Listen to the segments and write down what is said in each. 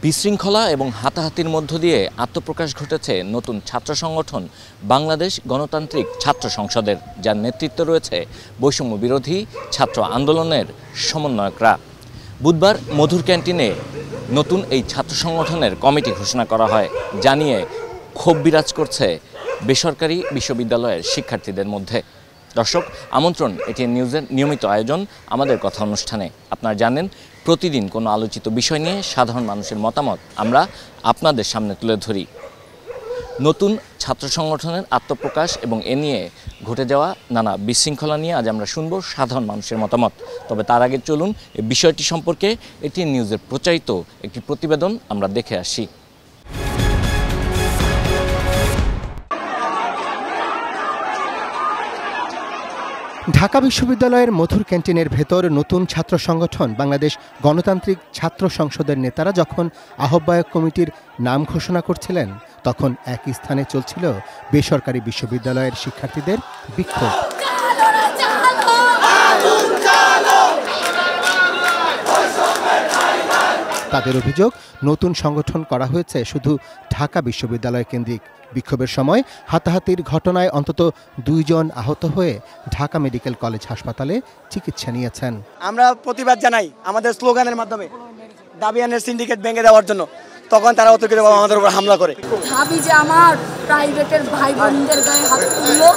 বিশৃঙ্খলা এবং হাতাহাতির মধ্য দিয়ে আত্মপ্রকাশ ঘটেছে নতুন ছাত্র সংগঠন বাংলাদেশ গণতান্ত্রিক ছাত্র সংসদের, যার নেতৃত্বে রয়েছে বৈষম্য বিরোধী ছাত্র আন্দোলনের সমন্বয়করা। বুধবার মধুর ক্যান্টিনে নতুন এই ছাত্র সংগঠনের কমিটি ঘোষণা করা হয়, জানিয়ে ক্ষোভ বিরাজ করছে বেসরকারি বিশ্ববিদ্যালয়ের শিক্ষার্থীদের মধ্যে। দর্শক, আমন্ত্রণ এটি নিউজের নিয়মিত আয়োজন আমাদের কথা অনুষ্ঠানে। আপনারা জানেন, প্রতিদিন কোনো আলোচিত বিষয় নিয়ে সাধারণ মানুষের মতামত আমরা আপনাদের সামনে তুলে ধরি। নতুন ছাত্র সংগঠনের আত্মপ্রকাশ এবং এ নিয়ে ঘটে যাওয়া নানা বিশৃঙ্খলা নিয়ে আজ আমরা শুনব সাধারণ মানুষের মতামত। তবে তার আগে চলুন এই বিষয়টি সম্পর্কে এটি নিউজের প্রচারিত একটি প্রতিবেদন আমরা দেখে আসি। ঢাকা বিশ্ববিদ্যালয়ের মধুর ক্যান্টিনের ভেতর নতুন ছাত্র সংগঠন বাংলাদেশ গণতান্ত্রিক ছাত্র সংসদের নেতারা যখন আহ্বায়ক কমিটির নাম ঘোষণা করছিলেন, তখন একই স্থানে চলছিল বেসরকারি বিশ্ববিদ্যালয়ের শিক্ষার্থীদের বিক্ষোভ। তাদের অভিযোগ, নতুন সংগঠন করা হয়েছে শুধু ঢাকা বিশ্ববিদ্যালয় কেন্দ্রিক। বিক্ষোভের সময় হাতাহাতির ঘটনায় অন্তত 2 জন আহত হয়ে ঢাকা মেডিকেল কলেজ হাসপাতালে চিকিৎসা নিয়েছেন। আমরা প্রতিবাদ জানাই আমাদের স্লোগানের মাধ্যমে দাবিয়ানের সিন্ডিকেট ভেঙে দেওয়ার জন্য, তখন তারা অতর্কিতভাবে আমাদের উপর হামলা করে। ভাবি যে আমার প্রাইভেটের ভাই বোনদের গায়ে হাত তুললো,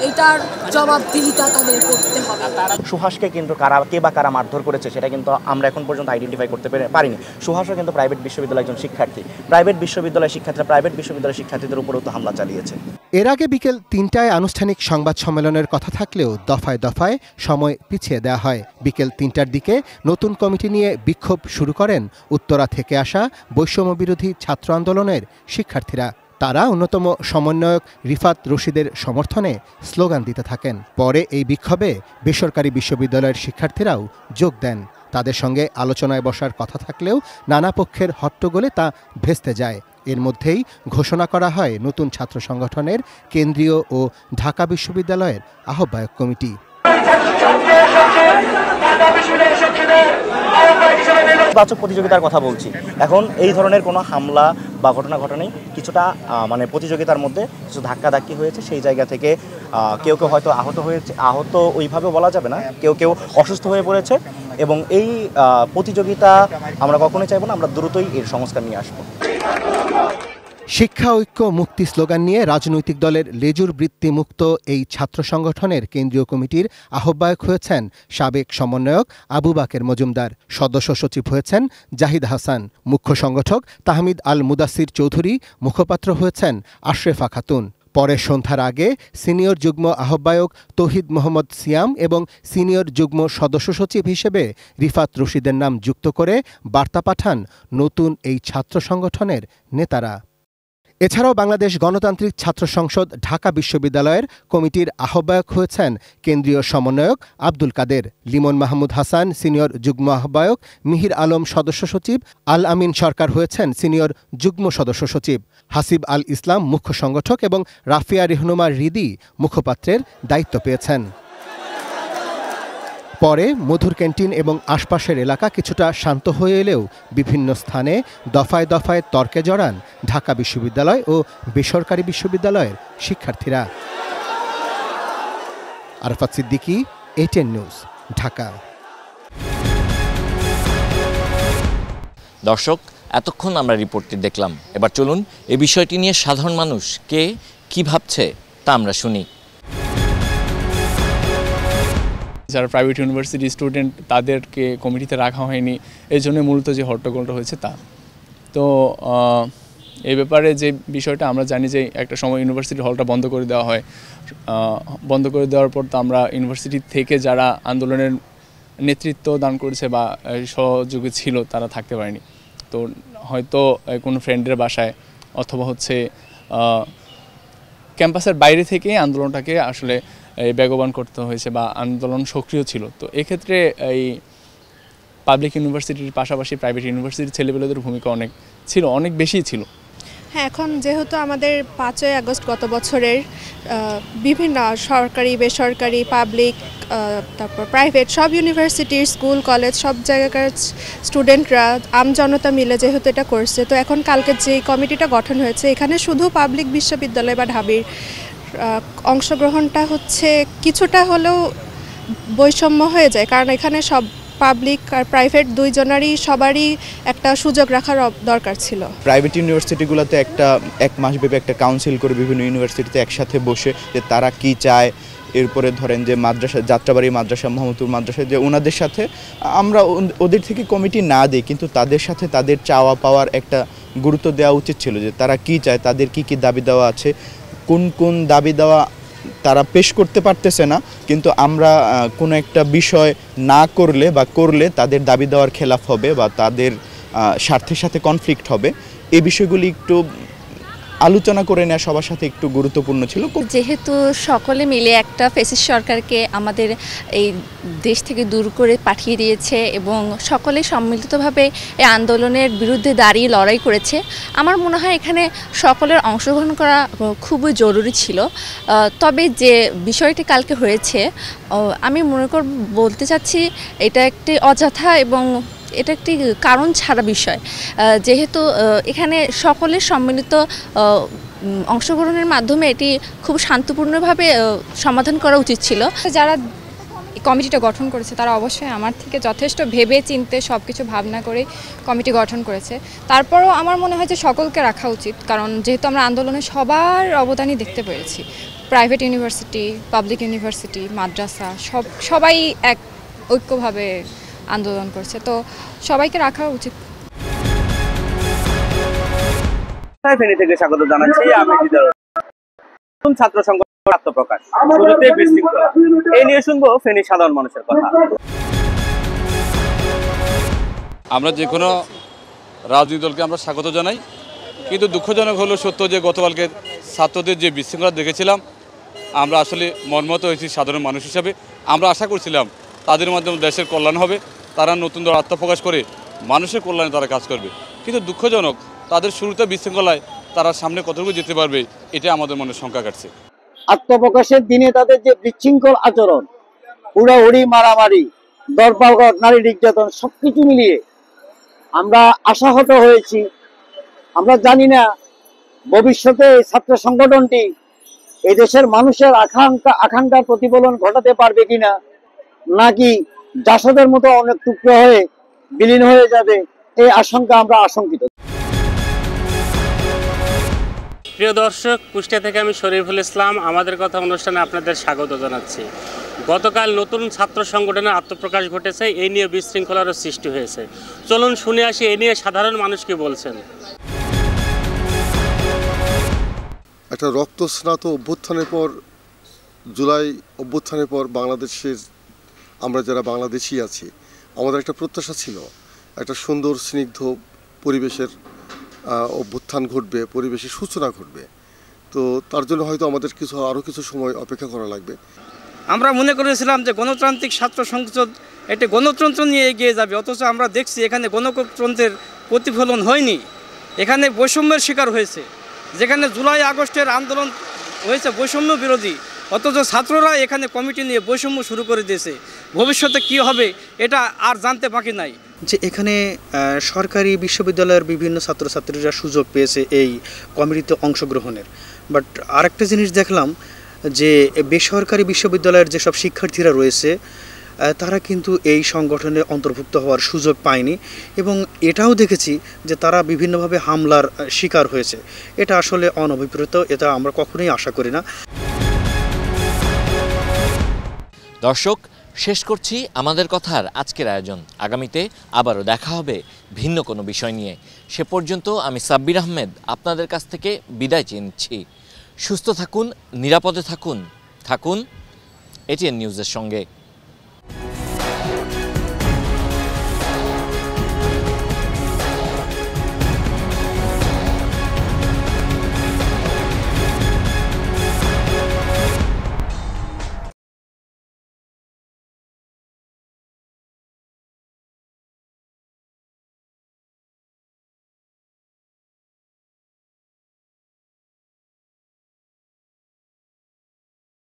এটার জবাবদিহিতা তাদের করতে হবে। সুহাসকে কিন্তু কারা মারধর করেছে সেটা কিন্তু আমরা এখন পর্যন্ত আইডেন্টিফাই করতে পারিনি। সুহাসও কিন্তু প্রাইভেট বিশ্ববিদ্যালয়ের একজন শিক্ষার্থী। প্রাইভেট বিশ্ববিদ্যালয়ের শিক্ষার্থীদের উপরেও তো হামলা চালিয়েছে। এর আগে বিকেল 3টায় আনুষ্ঠানিক সংবাদ সম্মেলনের কথা থাকলেও দফায় দফায় সময় পিছিয়ে দেওয়া হয়। বিকেল 3টার দিকে নতুন কমিটি নিয়ে বিক্ষোভ শুরু করেন উত্তরা থেকে আসা বৈষম্য বিরোধী ছাত্র আন্দোলনের শিক্ষার্থীরা। তারা অন্যতম সমন্বয়ক রিফাত রশিদের সমর্থনে স্লোগান দিতে থাকেন। পরে এই বিক্ষোভে বেসরকারি বিশ্ববিদ্যালয়ের শিক্ষার্থীরাও যোগ দেন। তাদের সঙ্গে আলোচনায় বসার কথা থাকলেও নানা পক্ষের হট্টগোলে তা ভেস্তে যায়। এর মধ্যেই ঘোষণা করা হয় নতুন ছাত্র সংগঠনের কেন্দ্রীয় ও ঢাকা বিশ্ববিদ্যালয়ের আহ্বায়ক কমিটি। বাচক প্রতিযোগিতার কথা বলছি। এখন এই ধরনের কোনো হামলা বা ঘটনা ঘটেনি, কিছুটা প্রতিযোগিতার মধ্যে কিছু ধাক্কাধাক্কি হয়েছে। সেই জায়গা থেকে কেউ হয়তো আহত ওইভাবে বলা যাবে না, কেউ অসুস্থ হয়ে পড়েছে। এবং এই প্রতিযোগিতা আমরা কখনোই চাইবো না, আমরা দ্রুতই এর সংস্কার নিয়ে আসবো। শিক্ষা ঐক্য মুক্তি স্লোগান নিয়ে রাজনৈতিক দলের লেজুর বৃত্তি মুক্ত এই ছাত্র সংগঠনের কেন্দ্রীয় কমিটির আহ্বায়ক হয়েছেন সাবেক সমন্বয়ক আবু বাকের মজুমদার। সদস্য সচিব হয়েছেন জাহিদ হাসান। মুখ্য সংগঠক তাহমিদ আল মুদাসির চৌধুরী। মুখপাত্র হয়েছেন আশরেফা খাতুন। পরে সন্ধ্যার আগে সিনিয়র যুগ্ম আহ্বায়ক তৌহিদ মোহাম্মদ সিয়াম এবং সিনিয়র যুগ্ম সদস্য সচিব হিসেবে রিফাত রশিদের নাম যুক্ত করে বার্তা পাঠান নতুন এই ছাত্র সংগঠনের নেতারা। এছাড়াও বাংলাদেশ গণতান্ত্রিক ছাত্র সংসদ ঢাকা বিশ্ববিদ্যালয়ের কমিটির আহ্বায়ক হয়েছেন কেন্দ্রীয় সমন্বয়ক আব্দুল কাদের। লিমন মাহমুদ হাসান সিনিয়র যুগ্ম আহ্বায়ক, মিহির আলম সদস্য সচিব, আল আমিন সরকার হয়েছেন সিনিয়র যুগ্ম সদস্য সচিব, হাসিব আল ইসলাম মুখ্য সংগঠক এবং রাফিয়া রেহনুমা রিদি মুখপাত্রের দায়িত্ব পেয়েছেন। পরে মধুর ক্যান্টিন এবং আশপাশের এলাকা কিছুটা শান্ত হয়ে এলেও বিভিন্ন স্থানে দফায় দফায় তর্কে জড়ান ঢাকা বিশ্ববিদ্যালয় ও বেসরকারি বিশ্ববিদ্যালয়ের শিক্ষার্থীরা। Arafat Siddiqui, ATN news, Dhaka. দর্শক, এতক্ষণ আমরা রিপোর্টটি দেখলাম। এবার চলুন এই বিষয়টি নিয়ে সাধারণ মানুষ কি ভাবছে তা আমরা শুনি। যারা প্রাইভেট ইউনিভার্সিটি স্টুডেন্ট, তাদেরকে কমিটিতে রাখা হয়নি, এই জন্য মূলত যে হট্টগোলটা হয়েছে তা। তো এই ব্যাপারে যে বিষয়টা আমরা জানি যে একটা সময় ইউনিভার্সিটি হলটা বন্ধ করে দেওয়া হয়। বন্ধ করে দেওয়ার পর তো আমরা ইউনিভার্সিটি থেকে যারা আন্দোলনের নেতৃত্ব দান করেছে বা সহযোগী ছিল তারা থাকতে পারেনি। তো হয়তো কোনো ফ্রেন্ডের বাসায় অথবা ক্যাম্পাসের বাইরে থেকে আন্দোলনটাকে আসলে বেগবান করতে হয়েছে বা আন্দোলন সক্রিয় ছিল। তো এক্ষেত্রে এই পাবলিক ইউনিভার্সিটির পাশাপাশি প্রাইভেট ইউনিভার্সিটির ছেলেপেলেদের ভূমিকা অনেক বেশি ছিল। হ্যাঁ, এখন যেহেতু আমাদের 5ই আগস্ট গত বছরের বিভিন্ন সরকারি, বেসরকারি, পাবলিক তারপর প্রাইভেট সব ইউনিভার্সিটির স্কুল কলেজ সব জায়গাকার স্টুডেন্টরা আমজনতা মিলে যেহেতু এটা করছে, তো এখন কালকে যে কমিটিটা গঠন হয়েছে এখানে শুধু পাবলিক বিশ্ববিদ্যালয় বা ঢাবির অংশগ্রহণটা হচ্ছে কিছুটা হলেও বৈষম্য হয়ে যায়, কারণ এখানে সব পাবলিক আর প্রাইভেট দুইজনারই সবারই একটা সুযোগ রাখার দরকার ছিল। প্রাইভেট ইউনিভার্সিটিগুলোতে এক মাসব্যাপী একটা কাউন্সিল করে বিভিন্ন ইউনিভার্সিটিতে একসাথে বসে যে তারা কি চায়, এরপরে ধরেন যে মাদ্রাসা, যাত্রাবাড়ি মাদ্রাসা, মোহাম্মদপুর মাদ্রাসা, যে ওনাদের সাথে আমরা ওদের থেকে কমিটি না দিই, কিন্তু তাদের সাথে তাদের চাওয়া পাওয়ার একটা গুরুত্ব দেওয়া উচিত ছিল যে তারা কি চায়, তাদের কি কি দাবি দেওয়া আছে, কোন কোন দাবি দেওয়া তারা পেশ করতে পারতেছে না, কিন্তু আমরা কোনো একটা বিষয় না করলে বা করলে তাদের দাবি দেওয়ার খেলাফ হবে বা তাদের স্বার্থের সাথে কনফ্লিক্ট হবে, এই বিষয়গুলি একটু আলোচনা করে নেওয়া সবার সাথে একটু গুরুত্বপূর্ণ ছিল। যেহেতু সকলে মিলে একটা ফ্যাসিস্ট সরকারকে আমাদের এই দেশ থেকে দূর করে পাঠিয়ে দিয়েছে এবং সকলে সম্মিলিতভাবে এই আন্দোলনের বিরুদ্ধে দাঁড়িয়ে লড়াই করেছে, আমার মনে হয় এখানে সকলের অংশগ্রহণ করা খুবই জরুরি ছিল। তবে যে বিষয়টি কালকে হয়েছে আমি বলতে চাচ্ছি এটা একটি অযথা এবং এটা একটি কারণ ছাড়া বিষয়, যেহেতু এখানে সকলের সম্মিলিত অংশগ্রহণের মাধ্যমে এটি খুব শান্তপূর্ণভাবে সমাধান করা উচিত ছিল। যারা কমিটিটা গঠন করেছে তারা অবশ্যই আমার থেকে যথেষ্ট ভেবে চিন্তে সব কিছু ভাবনা করে কমিটি গঠন করেছে। তারপরও আমার মনে হয় যে সকলকে রাখা উচিত, কারণ যেহেতু আমরা আন্দোলনে সবার অবদানই দেখতে পেরেছি, প্রাইভেট ইউনিভার্সিটি, পাবলিক ইউনিভার্সিটি, মাদ্রাসা সবাই এক ঐক্যভাবে আন্দোলন করছে, তো সবাইকে রাখা উচিত। ফেনী থেকে স্বাগত জানাচ্ছি আমি নতুন ছাত্র সংগঠন আত্মপ্রকাশ, শুরুতে বিশৃঙ্খলা, এই নিয়ে শুনবো ফেনী সাধারণ মানুষের কথা। আমরা যে কোনো রাজনৈতিক দলকে আমরা স্বাগত জানাই, কিন্তু দুঃখজনক হলো সত্য যে গতকালকে ছাত্রদের যে বিশৃঙ্খলা দেখেছিলাম, আমরা আসলে মর্মাহত হয়েছি সাধারণ মানুষ হিসাবে। আমরা আশা করছিলাম তাদের মাধ্যমে দেশের কল্যাণ হবে, তারা নতুন দল আত্মপ্রকাশ করে মানুষের কল্যাণে তারা কাজ করবে, কিন্তু দুঃখজনক তাদের শুরুতে বিশৃঙ্খলায় তারা সামনে কতটুকু যেতে পারবে এটা আমাদের মনে শঙ্কা কাটছে। আত্মপ্রকাশের দিনে তাদের যে বিশৃঙ্খল আচরণ, হুড়াহুড়ি, মারামারি, দরপাকড়, নারী নির্যাতন সবকিছু মিলিয়ে আমরা আশাহত হয়েছি। আমরা জানি না ভবিষ্যতে এই ছাত্র সংগঠনটি এই দেশের মানুষের আকাঙ্ক্ষার প্রতিফলন ঘটাতে পারবে কিনা, নাকি জাসদের মতো অনেক টুকরো হয়ে বিলীন হয়ে যাবে, এই আশঙ্কা আমরা আশঙ্কিত। প্রিয় দর্শক, কুষ্টিয়া থেকে আমি শরীফুল ইসলাম, আমাদের কথা অনুষ্ঠানে আপনাদের স্বাগত জানাচ্ছি। গতকাল নতুন ছাত্র সংগঠনের আত্মপ্রকাশ ঘটেছে, এই নিয়ে বিশৃঙ্খলারও সৃষ্টি হয়েছে। চলুন শুনে আসি এই নিয়ে সাধারণ মানুষ কি বলছেন। একটা রক্তস্নাত অভ্যুত্থানের পর, জুলাই অভ্যুত্থানের পর বাংলাদেশের আমরা যারা বাংলাদেশি আছি, আমাদের একটা প্রত্যাশা ছিল একটা সুন্দর স্নিগ্ধ পরিবেশের অভ্যুত্থান ঘটবে, পরিবেশের সূচনা ঘটবে। তো তার জন্য হয়তো আমাদের আরও কিছু সময় অপেক্ষা করা লাগবে। আমরা মনে করেছিলাম যে গণতান্ত্রিক ছাত্র সংসদ একটি গণতন্ত্র নিয়ে এগিয়ে যাবে, অথচ আমরা দেখছি এখানে গণতন্ত্রের প্রতিফলন হয়নি, এখানে বৈষম্যের শিকার হয়েছে। যেখানে জুলাই আগস্টের আন্দোলন হয়েছে বৈষম্য বিরোধী, অথচ ছাত্ররা এখানে কমিটি নিয়ে বৈষম্য শুরু করে দিয়েছে। ভবিষ্যতে কি হবে এটা আর জানতে বাকি নাই। যে এখানে সরকারি বিশ্ববিদ্যালয়ের বিভিন্ন ছাত্রছাত্রীরা সুযোগ পেয়েছে এই কমিটিতে অংশগ্রহণের, বাট আরেকটা জিনিস দেখলাম যে বেসরকারি বিশ্ববিদ্যালয়ের যেসব শিক্ষার্থীরা রয়েছে তারা কিন্তু এই সংগঠনে অন্তর্ভুক্ত হওয়ার সুযোগ পায়নি, এবং এটাও দেখেছি যে তারা বিভিন্নভাবে হামলার শিকার হয়েছে। এটা আসলে অনভিপ্রেত, এটা আমরা কখনোই আশা করি না। দর্শক, শেষ করছি আমাদের কথার আজকের আয়োজন। আগামীতে আবারও দেখা হবে ভিন্ন কোনো বিষয় নিয়ে। সে পর্যন্ত আমি সাব্বির আহমেদ আপনাদের কাছ থেকে বিদায় চেয়ে নিচ্ছি। সুস্থ থাকুন, নিরাপদে থাকুন, থাকুন এটিএন নিউজের সঙ্গে।